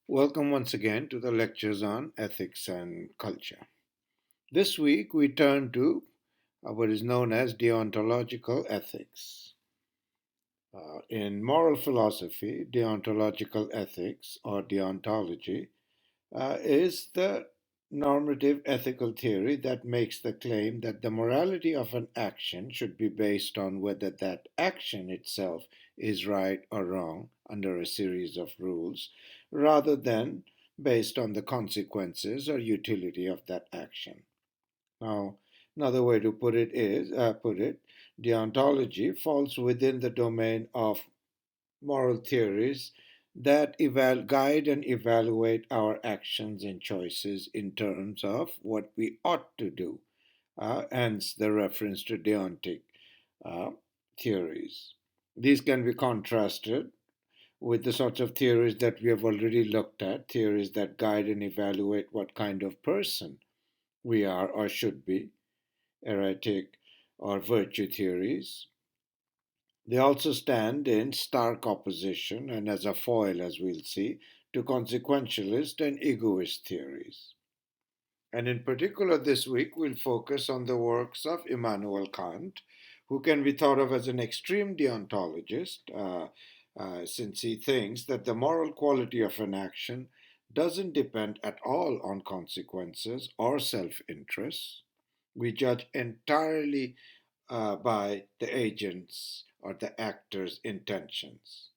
Welcome once again to the lectures on ethics and culture. This week we turn to what is known as deontological ethics. In moral philosophy, deontological ethics or deontology is the normative ethical theory that makes the claim that the morality of an action should be based on whether that action itself is right or wrong under a series of rules, rather than based on the consequences or utility of that action. Now, another way to put it, deontology falls within the domain of moral theories that guide and evaluate our actions and choices in terms of what we ought to do, hence the reference to deontic uh, theories. These can be contrasted with the sorts of theories that we have already looked at, theories that guide and evaluate what kind of person we are or should be, eretic or virtue theories. They also stand in stark opposition and as a foil, as we'll see, to consequentialist and egoist theories. And in particular, this week, we'll focus on the works of Immanuel Kant, who can be thought of as an extreme deontologist, since he thinks that the moral quality of an action doesn't depend at all on consequences or self interest. We judge entirely by the agent's or the actor's intentions,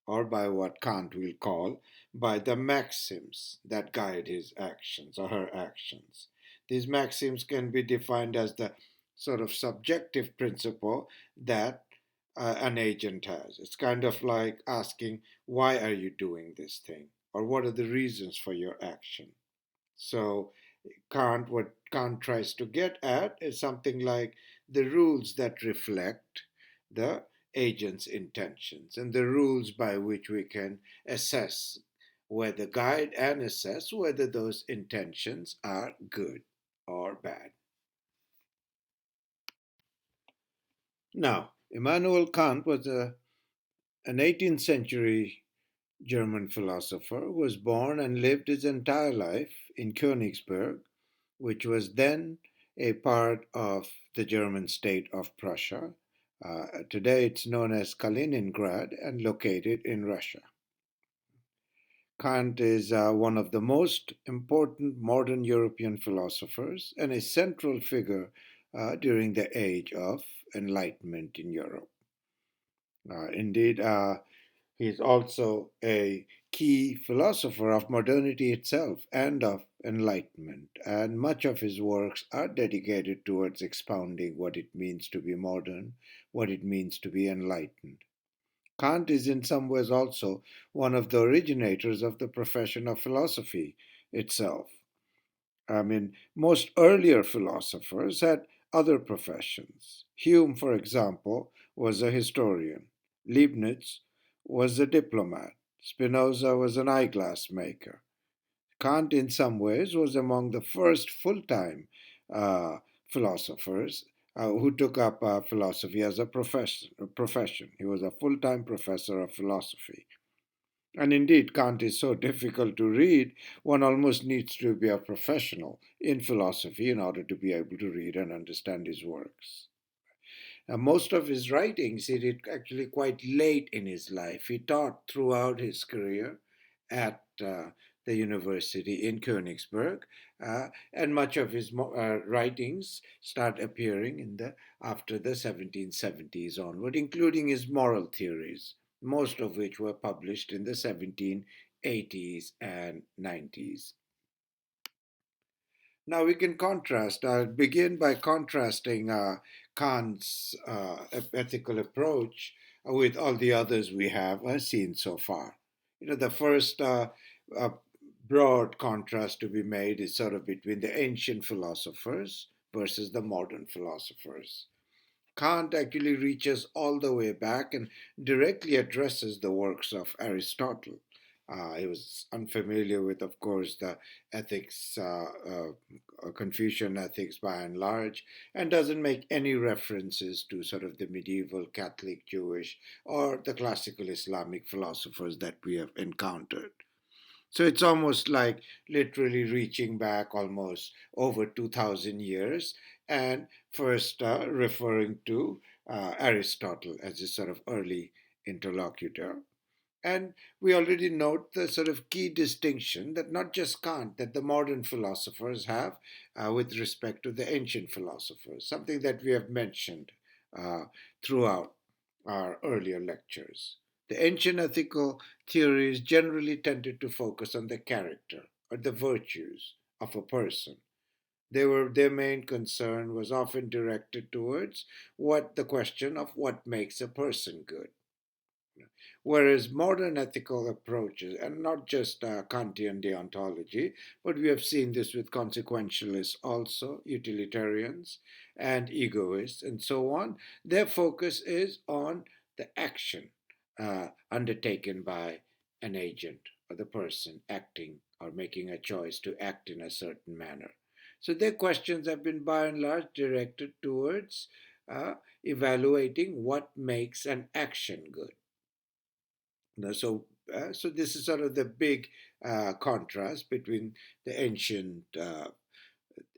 or by what Kant will call by the maxims that guide his actions or her actions. These maxims can be defined as the sort of subjective principle that an agent has. It's kind of like asking, why are you doing this thing? Or what are the reasons for your action? So, what Kant tries to get at is something like the rules that reflect the agent's intentions and the rules by which we can assess whether guide and assess whether those intentions are good or bad. Now, Immanuel Kant was an 18th century German philosopher who was born and lived his entire life in Königsberg, which was then a part of the German state of Prussia. Today it's known as Kaliningrad and located in Russia. Kant is one of the most important modern European philosophers and a central figure during the age of enlightenment in Europe. Indeed, he is also a key philosopher of modernity itself and of enlightenment, and much of his works are dedicated towards expounding what it means to be modern, what it means to be enlightened. Kant is in some ways also one of the originators of the profession of philosophy itself. I mean, most earlier philosophers had other professions. Hume, for example, was a historian. Leibniz was a diplomat. Spinoza was an eyeglass maker. Kant, in some ways, was among the first full time uh, philosophers who took up philosophy as a profession. He was a full time professor of philosophy. And indeed, Kant is so difficult to read, one almost needs to be a professional in philosophy in order to be able to read and understand his works. Most of his writings he did actually quite late in his life. He taught throughout his career at the university in Königsberg, and much of his writings start appearing in the after the 1770s onward, including his moral theories, most of which were published in the 1780s and 90s. Now we can contrast. I'll begin by contrasting Kant's ethical approach with all the others we have seen so far. The first uh, broad contrast to be made is sort of between the ancient philosophers versus the modern philosophers. Kant actually reaches all the way back and directly addresses the works of Aristotle. He was unfamiliar with, of course, the ethics, Confucian ethics by and large, and doesn't make any references to sort of the medieval Catholic, Jewish, or the classical Islamic philosophers that we have encountered. So it's almost like literally reaching back almost over 2000 years and first referring to Aristotle as a sort of early interlocutor. And we already note the sort of key distinction that not just Kant, that the modern philosophers have with respect to the ancient philosophers, something that we have mentioned uh, throughout our earlier lectures. The ancient ethical theories generally tended to focus on the character or the virtues of a person. Their main concern was often directed towards what the question of what makes a person good. Whereas modern ethical approaches, and not just Kantian deontology, but we have seen this with consequentialists also, utilitarians and egoists, and so on, their focus is on the action undertaken by an agent or the person acting or making a choice to act in a certain manner. So their questions have been by and large directed towards evaluating what makes an action good. So this is sort of the big contrast between the ancient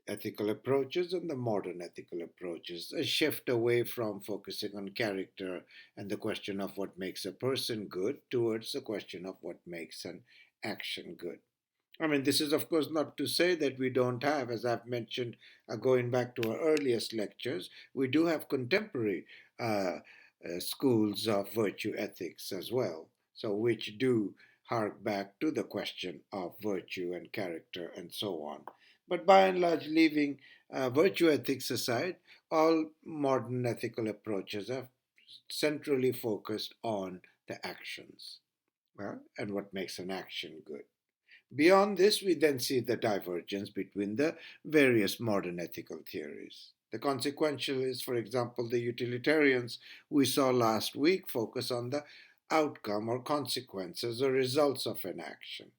ethical approaches and the modern ethical approaches. A shift away from focusing on character and the question of what makes a person good towards the question of what makes an action good. I mean, this is, of course, not to say that we don't have, as I've mentioned, going back to our earliest lectures, we do have contemporary schools of virtue ethics as well, so which do hark back to the question of virtue and character and so on. But by and large, leaving virtue ethics aside, all modern ethical approaches are centrally focused on the actions and what makes an action good. Beyond this, we then see the divergence between the various modern ethical theories. The consequentialists, for example, the utilitarians we saw last week, focus on the outcome or consequences or results of an action.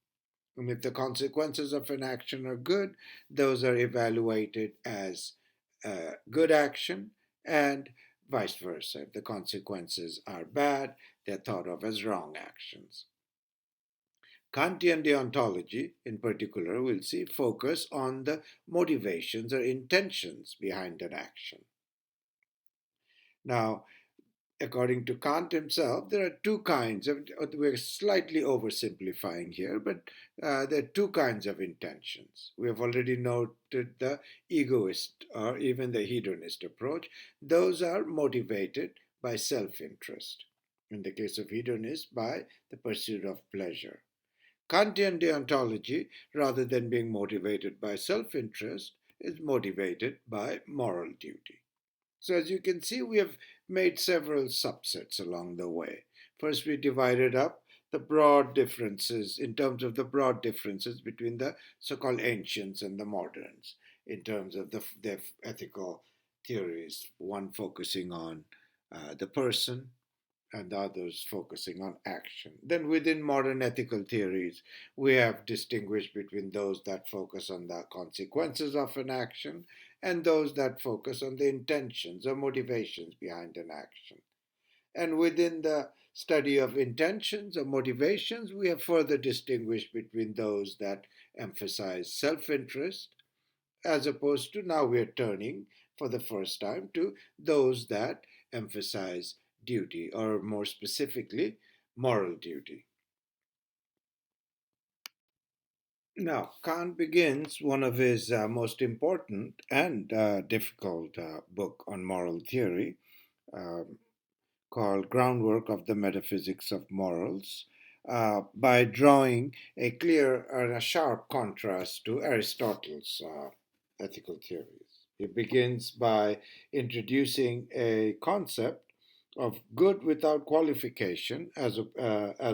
And if the consequences of an action are good, those are evaluated as good action, and vice versa. If the consequences are bad, they're thought of as wrong actions. Kantian deontology, in particular, we'll see focus on the motivations or intentions behind an action. Now, according to Kant himself, there are two kinds of, we're slightly oversimplifying here, but there are two kinds of intentions. We have already noted the egoist or even the hedonist approach. Those are motivated by self interest. In the case of hedonists, by the pursuit of pleasure. Kantian deontology, rather than being motivated by self interest, is motivated by moral duty. So, as you can see, we have made several subsets along the way. First, we divided up the broad differences in terms of the broad differences between the so called ancients and the moderns, in terms of their ethical theories, one focusing on the person, and others focusing on action. Then, within modern ethical theories, we have distinguished between those that focus on the consequences of an action and those that focus on the intentions or motivations behind an action. And within the study of intentions or motivations, we have further distinguished between those that emphasize self interest as opposed to now we're turning for the first time to those that emphasize duty, or more specifically, moral duty. Now, Kant begins one of his most important and difficult book on moral theory, um, called Groundwork of the Metaphysics of Morals, by drawing a clear and a sharp contrast to Aristotle's ethical theories. He begins by introducing a concept of good without qualification as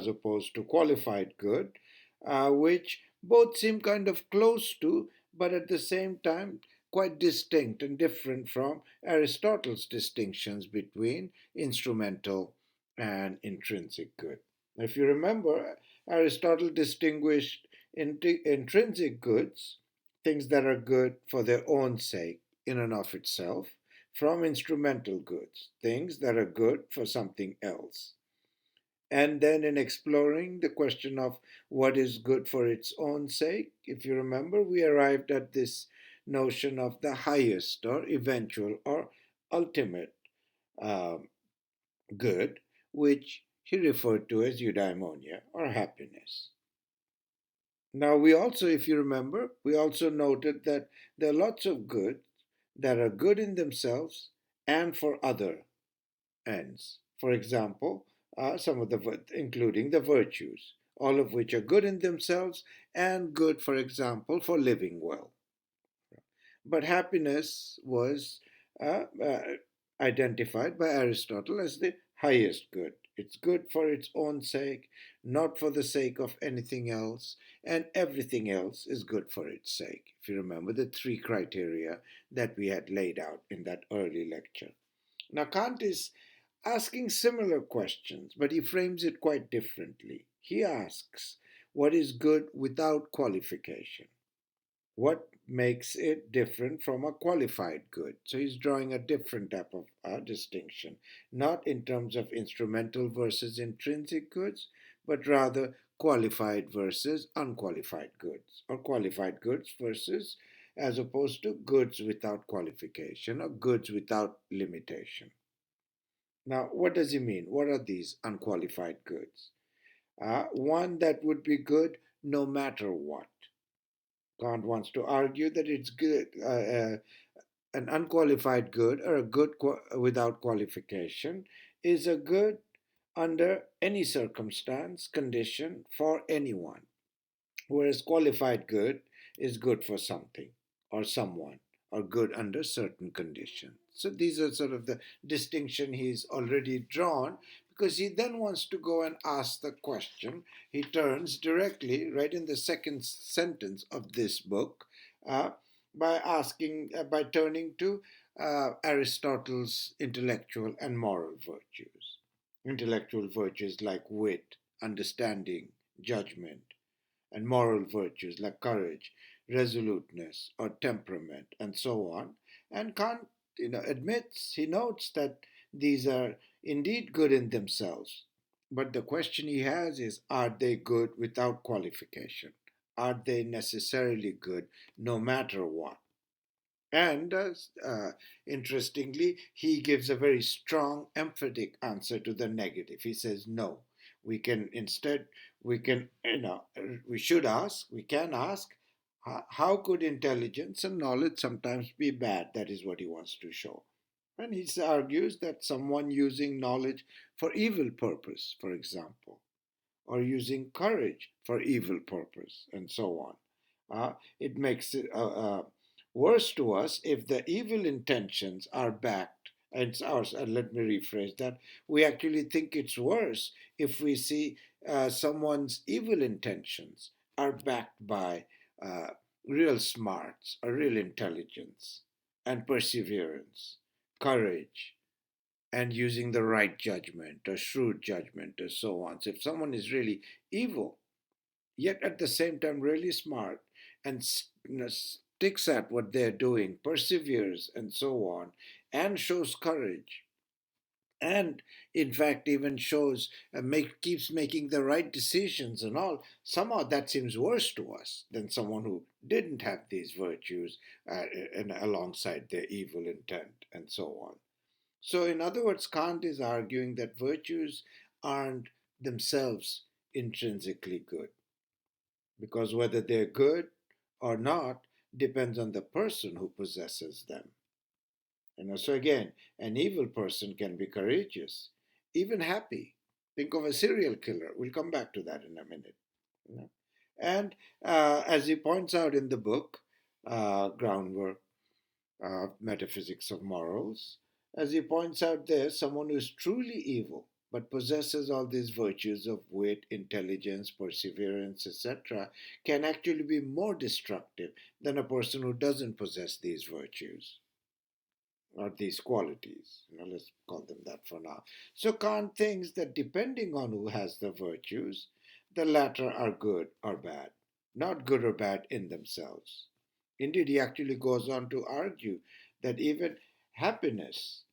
opposed to qualified good, which both seem kind of close to, but at the same time quite distinct and different from Aristotle's distinctions between instrumental and intrinsic good. If you remember, Aristotle distinguished intrinsic goods, things that are good for their own sake in and of itself, from instrumental goods, things that are good for something else. And then in exploring the question of what is good for its own sake, if you remember, we arrived at this notion of the highest or eventual or ultimate um, good, which he referred to as eudaimonia or happiness. Now, we also, if you remember, we also noted that there are lots of goods that are good in themselves and for other ends. For example, some of including the virtues, all of which are good in themselves and good, for example, for living well. But happiness was identified by Aristotle as the highest good. It's good for its own sake, not for the sake of anything else, and everything else is good for its sake. If you remember the three criteria that we had laid out in that early lecture. Now, Kant is asking similar questions, but he frames it quite differently. He asks, what is good without qualification? What makes it different from a qualified good? So he's drawing a different type of distinction, not in terms of instrumental versus intrinsic goods, but rather qualified versus unqualified goods, or qualified goods versus, as opposed to goods without qualification or goods without limitation. Now, what does he mean? What are these unqualified goods? One that would be good no matter what. Kant wants to argue that it's good, an unqualified good or a good without qualification is a good under any circumstance, condition for anyone, whereas qualified good is good for something or someone or good under certain conditions. So these are sort of the distinction he's already drawn because he then wants to go and ask the question. He turns directly, right in the second sentence of this book, uh, by turning to Aristotle's intellectual and moral virtues. Intellectual virtues like wit, understanding, judgment, and moral virtues like courage, resoluteness, or temperament, and so on. And Kant, admits, he notes that these are indeed good in themselves. But the question he has is, are they good without qualification? Are they necessarily good no matter what? And interestingly, he gives a very strong, emphatic answer to the negative. He says, no, we can instead, we can, we should ask, we can ask, how could intelligence and knowledge sometimes be bad? That is what he wants to show. And he argues that someone using knowledge for evil purpose, for example, or using courage for evil purpose, and so on. It makes it worse to us if the evil intentions are backed. And ours, and let me rephrase that. We actually think it's worse if we see someone's evil intentions are backed by uh, real smarts or real intelligence and perseverance, courage, and using the right judgment or shrewd judgment or so on. So if someone is really evil, yet at the same time really smart and sticks at what they're doing, perseveres and so on, and shows courage, and in fact even shows keeps making the right decisions and all, somehow that seems worse to us than someone who didn't have these virtues and alongside their evil intent and so on. So, in other words, Kant is arguing that virtues aren't themselves intrinsically good, because whether they're good or not depends on the person who possesses them. So again, an evil person can be courageous, even happy. Think of a serial killer. We'll come back to that in a minute. You know? And as he points out in the book, Groundwork, Metaphysics of Morals. As he points out there, someone who is truly evil but possesses all these virtues of wit, intelligence, perseverance, etc., can actually be more destructive than a person who doesn't possess these virtues or these qualities. Let's call them that for now. So Kant thinks that depending on who has the virtues, the latter are good or bad, not good or bad in themselves. Indeed, he actually goes on to argue that even happiness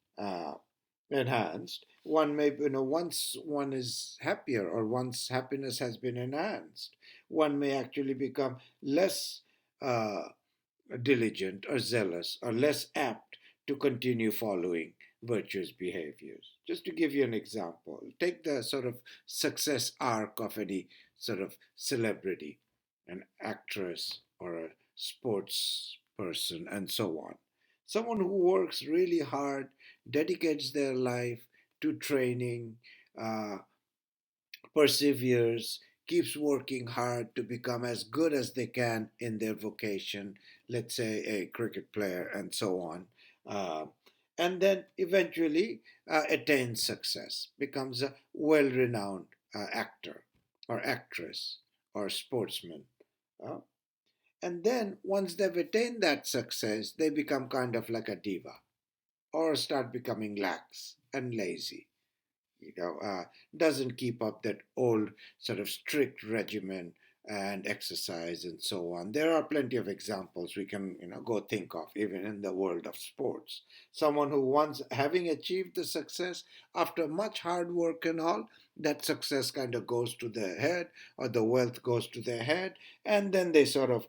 enhanced one may, once one is happier or once happiness has been enhanced, one may actually become less uh, diligent or zealous or less apt to continue following virtuous behaviors. Just to give you an example, take the sort of success arc of any sort of celebrity, an actress or a sports person, and so on. Someone who works really hard, dedicates their life to training, uh, perseveres, keeps working hard to become as good as they can in their vocation, let's say a cricket player, and so on. Uh, and then eventually attains success, becomes a well renowned actor or actress or sportsman. Uh, and then once they've attained that success, they become kind of like a diva or start becoming lax and lazy, you know, doesn't keep up that old sort of strict regimen and exercise and so on. There are plenty of examples we can, go think of even in the world of sports. Someone who once having achieved the success after much hard work and all, that success kind of goes to their head or the wealth goes to their head, and then they sort of,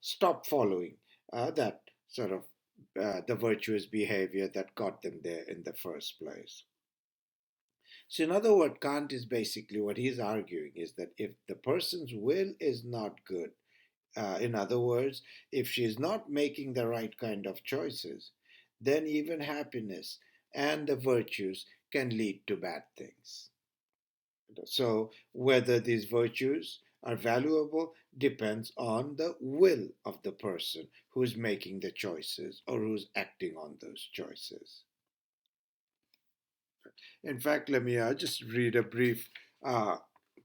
stop following that sort of the virtuous behavior that got them there in the first place. So, in other words, Kant is basically what he's arguing is that if the person's will is not good, in other words, if she's not making the right kind of choices, then even happiness and the virtues can lead to bad things. So, whether these virtues are valuable depends on the will of the person who's making the choices or who's acting on those choices. In fact, let me just read a brief uh,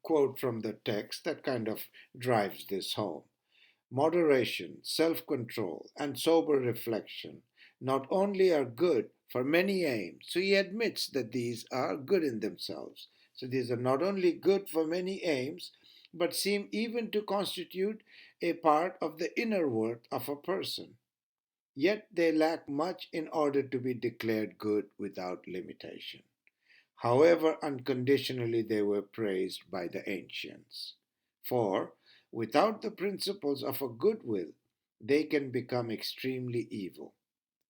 quote from the text that kind of drives this home. Moderation, self control, and sober reflection not only are good for many aims, so he admits that these are good in themselves. So these are not only good for many aims, but seem even to constitute a part of the inner worth of a person. Yet they lack much in order to be declared good without limitation, however unconditionally they were praised by the ancients. For without the principles of a good will, they can become extremely evil,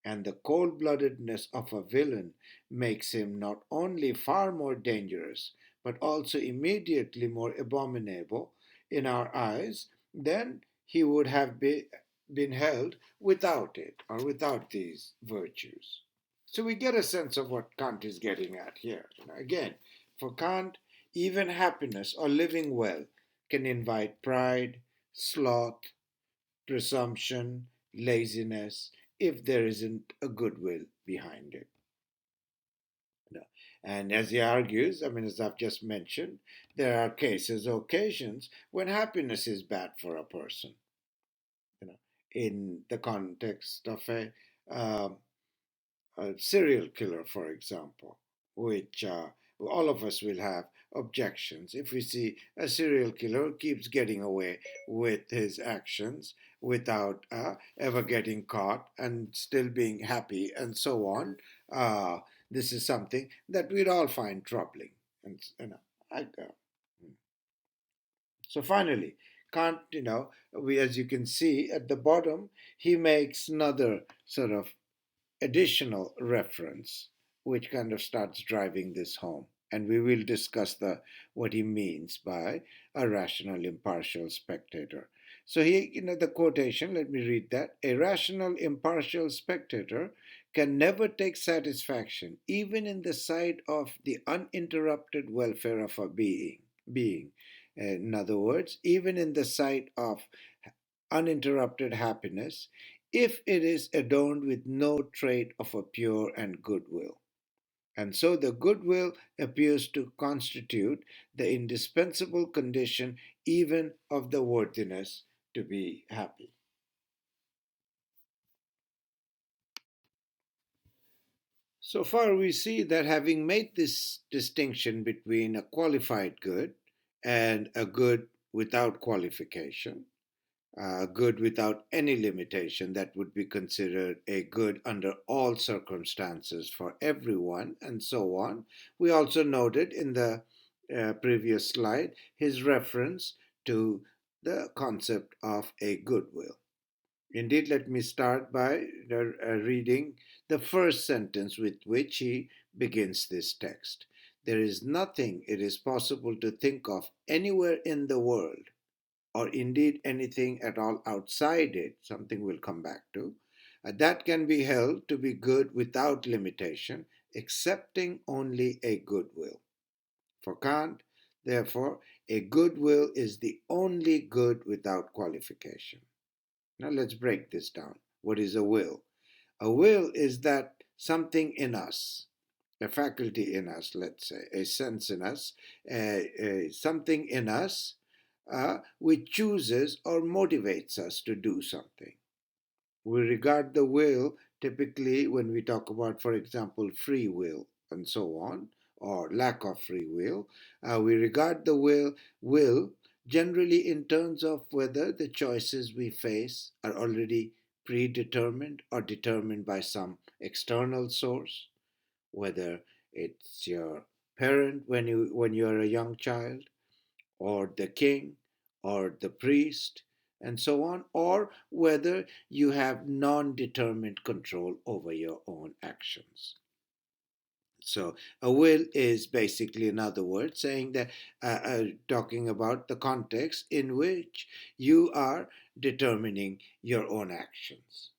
and the cold bloodedness of a villain makes him not only far more dangerous, but also immediately more abominable in our eyes than he would have been held without it or without these virtues. So we get a sense of what Kant is getting at here. Again, for Kant, even happiness or living well can invite pride, sloth, presumption, laziness, if there isn't a goodwill behind it. And as he argues, I mean, as I've just mentioned, there are cases, occasions when happiness is bad for a person. You know, in the context of um a serial killer, for example, which all of us will have objections. If we see a serial killer who keeps getting away with his actions without ever getting caught and still being happy and so on, uh, this is something that we'd all find troubling. And I, so finally, Kant, as you can see at the bottom, he makes another sort of additional reference which kind of starts driving this home, and we will discuss the what he means by a rational impartial spectator. So he, the quotation, let me read that. A rational impartial spectator can never take satisfaction even in the sight of the uninterrupted welfare of a being. In other words, even in the sight of uninterrupted happiness, if it is adorned with no trait of a pure and good will. And so the goodwill appears to constitute the indispensable condition even of the worthiness to be happy. So far, we see that having made this distinction between a qualified good and a good without qualification, good without any limitation, that would be considered a good under all circumstances for everyone, and so on. We also noted in the previous slide his reference to the concept of a goodwill. Indeed, let me start by reading the first sentence with which he begins this text. There is nothing it is possible to think of anywhere in the world, or indeed anything at all outside it, something we'll come back to, that can be held to be good without limitation, excepting only a goodwill. For Kant, therefore, a goodwill is the only good without qualification. Now let's break this down. What is a will? A will is that something in us, a faculty in us, let's say, a sense in us, something in us which chooses or motivates us to do something. We regard the will typically when we talk about, for example, free will and so on, or lack of free will. We regard the will generally in terms of whether the choices we face are already predetermined or determined by some external source, whether it's your parent when you're a young child, or the king, or the priest, and so on, or whether you have non determined control over your own actions. So, a will is basically, in other words, saying that, talking about the context in which you are determining your own actions,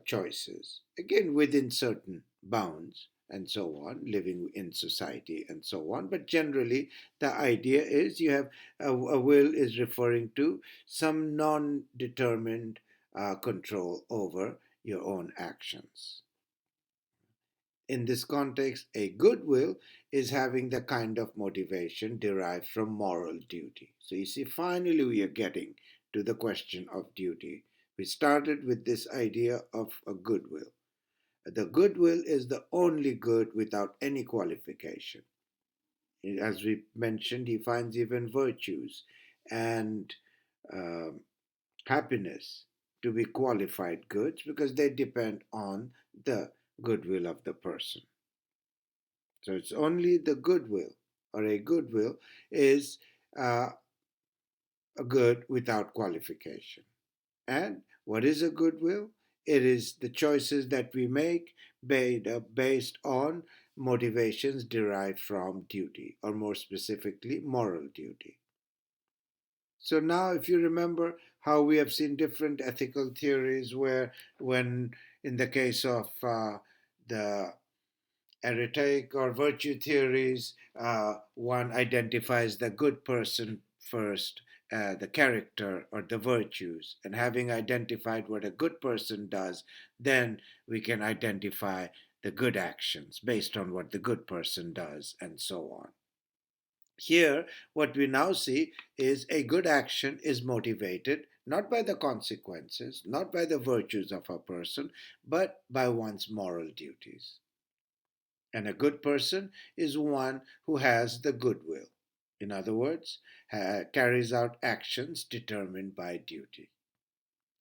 choices, again within certain bounds and so on, living in society and so on. But generally, the idea is you have a will is referring to some non determined control over your own actions. In this context, a good will is having the kind of motivation derived from moral duty. So you see, finally, we are getting to the question of duty. We started with this idea of a goodwill. The goodwill is the only good without any qualification. As we mentioned, he finds even virtues and um, happiness to be qualified goods because they depend on the goodwill of the person. So it's only the goodwill, or a goodwill is uh, a good without qualification. And what is a goodwill? It is the choices that we make based on motivations derived from duty, or more specifically, moral duty. So now, if you remember how we have seen different ethical theories where, when in the case of the heretic or virtue theories, one identifies the good person first, the character or the virtues. And having identified what a good person does, then we can identify the good actions based on what the good person does, and so on. Here, what we now see is a good action is motivated not by the consequences, not by the virtues of a person, but by one's moral duties. And a good person is one who has the goodwill. In other words, carries out actions determined by duty.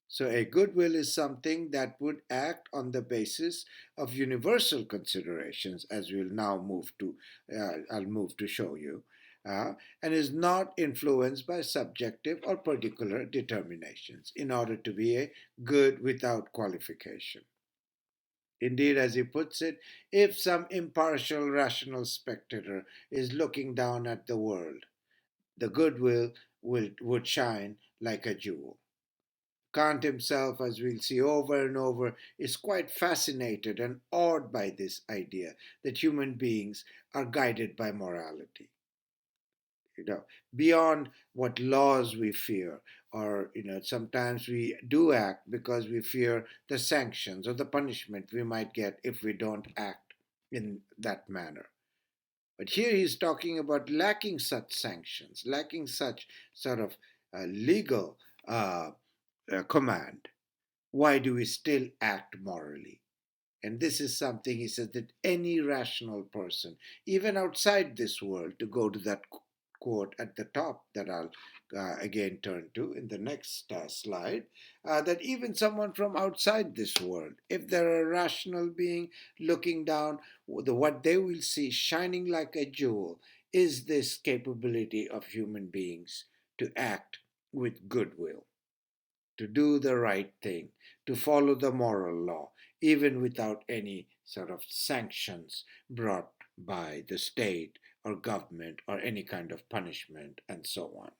So a goodwill is something that would act on the basis of universal considerations, as we'll now I'll move to show you, and is not influenced by subjective or particular determinations in order to be a good without qualification. Indeed, as he puts it, if some impartial, rational spectator is looking down at the world, the goodwill would shine like a jewel. Kant himself, as we'll see over and over, is quite fascinated and awed by this idea that human beings are guided by morality. You know, beyond what laws we fear, or sometimes we do act because we fear the sanctions or the punishment we might get if we don't act in that manner. But here he's talking about lacking such sanctions, lacking such sort of legal command. Why do we still act morally? And this is something he says that any rational person, even outside this world, to go to that quote at the top that I'll again turn to in the next slide, that even someone from outside this world, if they're a rational being looking down, what they will see shining like a jewel is this capability of human beings to act with goodwill, to do the right thing, to follow the moral law, even without any sort of sanctions brought by the state or government or any kind of punishment and so on.